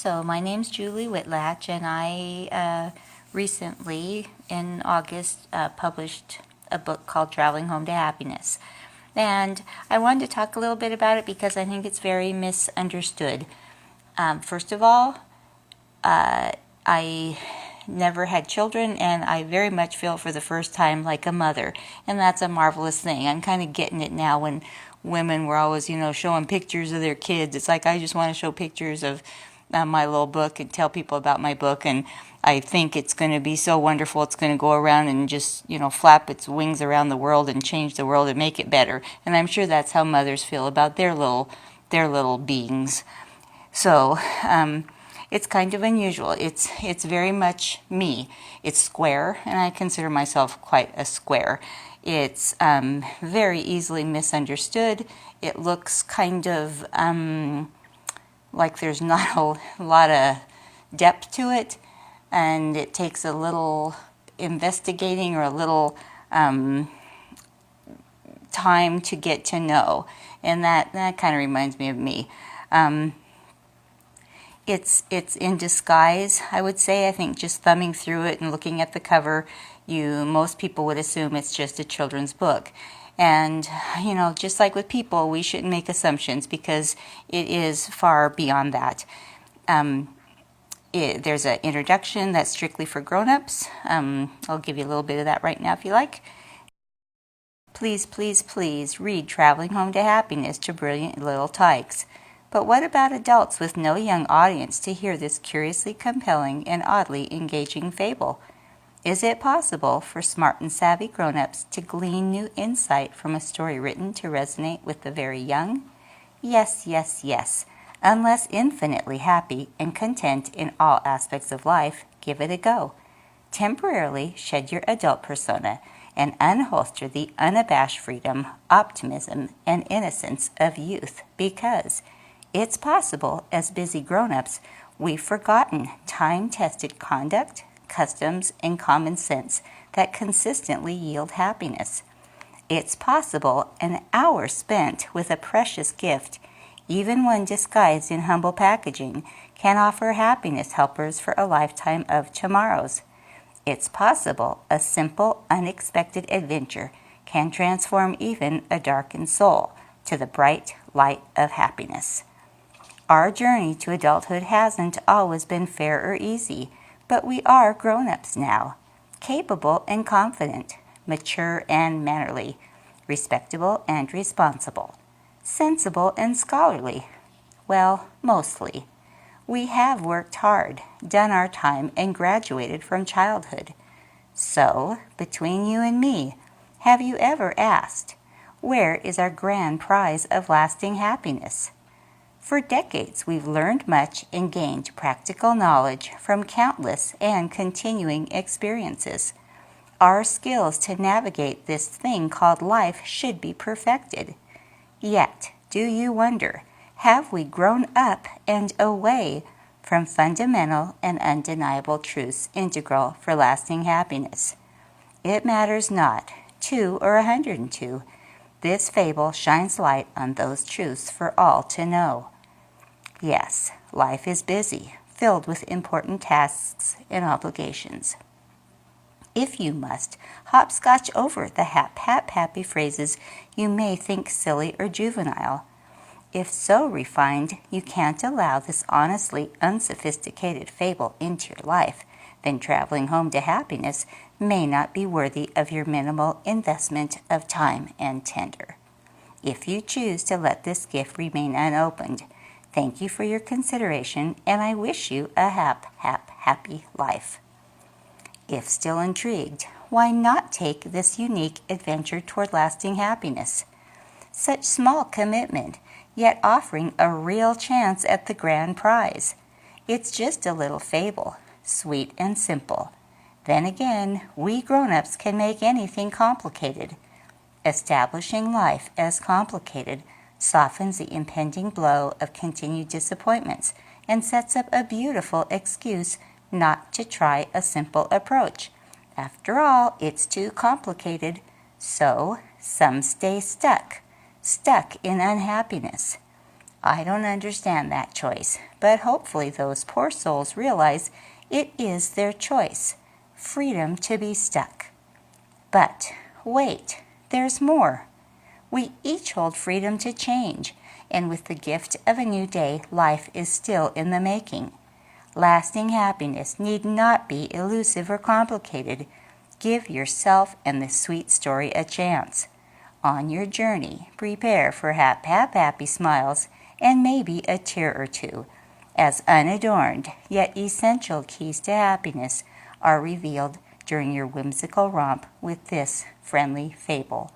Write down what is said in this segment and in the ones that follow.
So my name's Julie Whitlatch, and I recently, in August, published a book called Traveling Home to Happiness. And I wanted to talk a little bit about it because I think it's very misunderstood. First of all, I never had children, and I very much feel for the first time like a mother, and that's a marvelous thing. I'm kind of getting it now when women were always, showing pictures of their kids. It's like I just want to show pictures of my little book and tell people about my book, and I think it's going to be so wonderful. It's going to go around and just, flap its wings around the world and change the world and make it better. And I'm sure that's how mothers feel about their little beings. So, it's kind of unusual. It's very much me. It's square, and I consider myself quite a square. It's very easily misunderstood. It looks kind of like there's not a lot of depth to it, and it takes a little investigating or a little time to get to know. And that kind of reminds me of me. It's in disguise, I would say. I think just thumbing through it and looking at the cover, most people would assume it's just a children's book. And, just like with people, we shouldn't make assumptions because it is far beyond that. There's an introduction that's strictly for grown-ups. I'll give you a little bit of that right now if you like. Please, please, please read Traveling Home to Happiness to brilliant little tykes. But what about adults with no young audience to hear this curiously compelling and oddly engaging fable? Is it possible for smart and savvy grown-ups to glean new insight from a story written to resonate with the very young? Yes, yes, yes. Unless infinitely happy and content in all aspects of life, give it a go. Temporarily shed your adult persona and unholster the unabashed freedom, optimism, and innocence of youth, because it's possible, as busy grown-ups, we've forgotten time-tested conduct, customs, and common sense that consistently yield happiness. It's possible an hour spent with a precious gift, even when disguised in humble packaging, can offer happiness helpers for a lifetime of tomorrows. It's possible a simple, unexpected adventure can transform even a darkened soul to the bright light of happiness. Our journey to adulthood hasn't always been fair or easy, but we are grown-ups now, capable and confident, mature and mannerly, respectable and responsible, sensible and scholarly. Well, mostly. We have worked hard, done our time, and graduated from childhood. So, between you and me, have you ever asked, where is our grand prize of lasting happiness? For decades, we've learned much and gained practical knowledge from countless and continuing experiences. Our skills to navigate this thing called life should be perfected. Yet, do you wonder, have we grown up and away from fundamental and undeniable truths integral for lasting happiness? It matters not, 2 or 102. This fable shines light on those truths for all to know. Yes, life is busy, filled with important tasks and obligations. If you must hopscotch over the happy phrases you may think silly or juvenile, if so refined you can't allow this honestly unsophisticated fable into your life, then Traveling Home to Happiness may not be worthy of your minimal investment of time and tender. If you choose to let this gift remain unopened, thank you for your consideration, and I wish you a happy life. If still intrigued, why not take this unique adventure toward lasting happiness? Such small commitment, yet offering a real chance at the grand prize. It's just a little fable, sweet and simple. Then again, we grown-ups can make anything complicated. Establishing life as complicated softens the impending blow of continued disappointments and sets up a beautiful excuse not to try a simple approach. After all, it's too complicated, so some stay stuck in unhappiness. I don't understand that choice, but hopefully those poor souls realize it is their choice, freedom to be stuck. But wait, there's more. We each hold freedom to change, and with the gift of a new day, life is still in the making. Lasting happiness need not be elusive or complicated. Give yourself and this sweet story a chance. On your journey, prepare for happy smiles and maybe a tear or two, as unadorned yet essential keys to happiness are revealed during your whimsical romp with this friendly fable.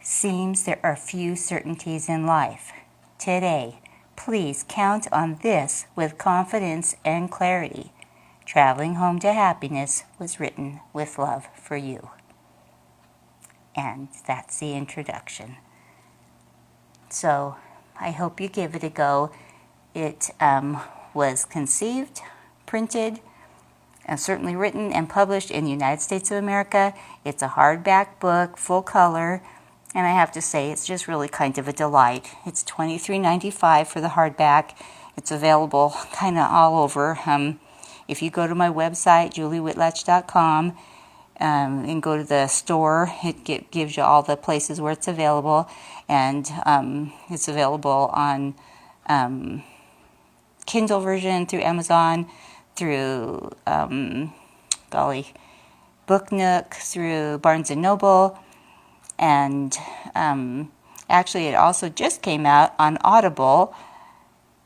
Seems there are few certainties in life. Today, please count on this with confidence and clarity. Traveling Home to Happiness was written with love for you. And that's the introduction. So I hope you give it a go. It was conceived, printed, and certainly written and published in the United States of America. It's a hardback book, full color, and I have to say it's just really kind of a delight. It's $23.95 for the hardback. It's available kind of all over. If you go to my website, juliewhitlach.com, and go to the store, it gives you all the places where it's available, and it's available on Kindle version through Amazon, through Book Nook, through Barnes & Noble, and actually it also just came out on Audible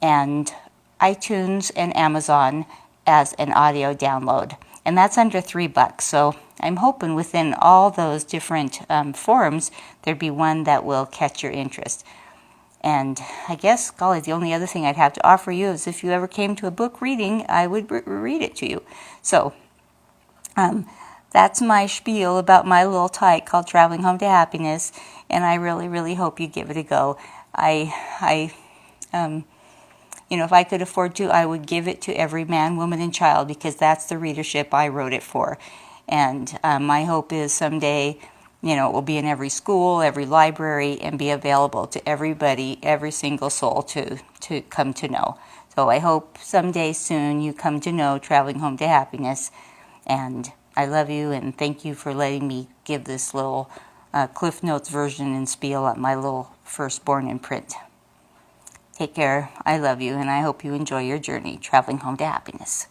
and iTunes and Amazon as an audio download, and that's under $3. So I'm hoping within all those different forums there'd be one that will catch your interest. And I guess, golly, the only other thing I'd have to offer you is if you ever came to a book reading, I would read it to you. So that's my spiel about my little tyke called Traveling Home to Happiness, and I really, really hope you give it a go. If I could afford to, I would give it to every man, woman, and child, because that's the readership I wrote it for. And my hope is someday, it will be in every school, every library, and be available to everybody, every single soul to come to know. So I hope someday soon you come to know Traveling Home to Happiness. And I love you, and thank you for letting me give this little Cliff Notes version and spiel on my little firstborn in print. Take care. I love you, and I hope you enjoy your journey traveling home to happiness.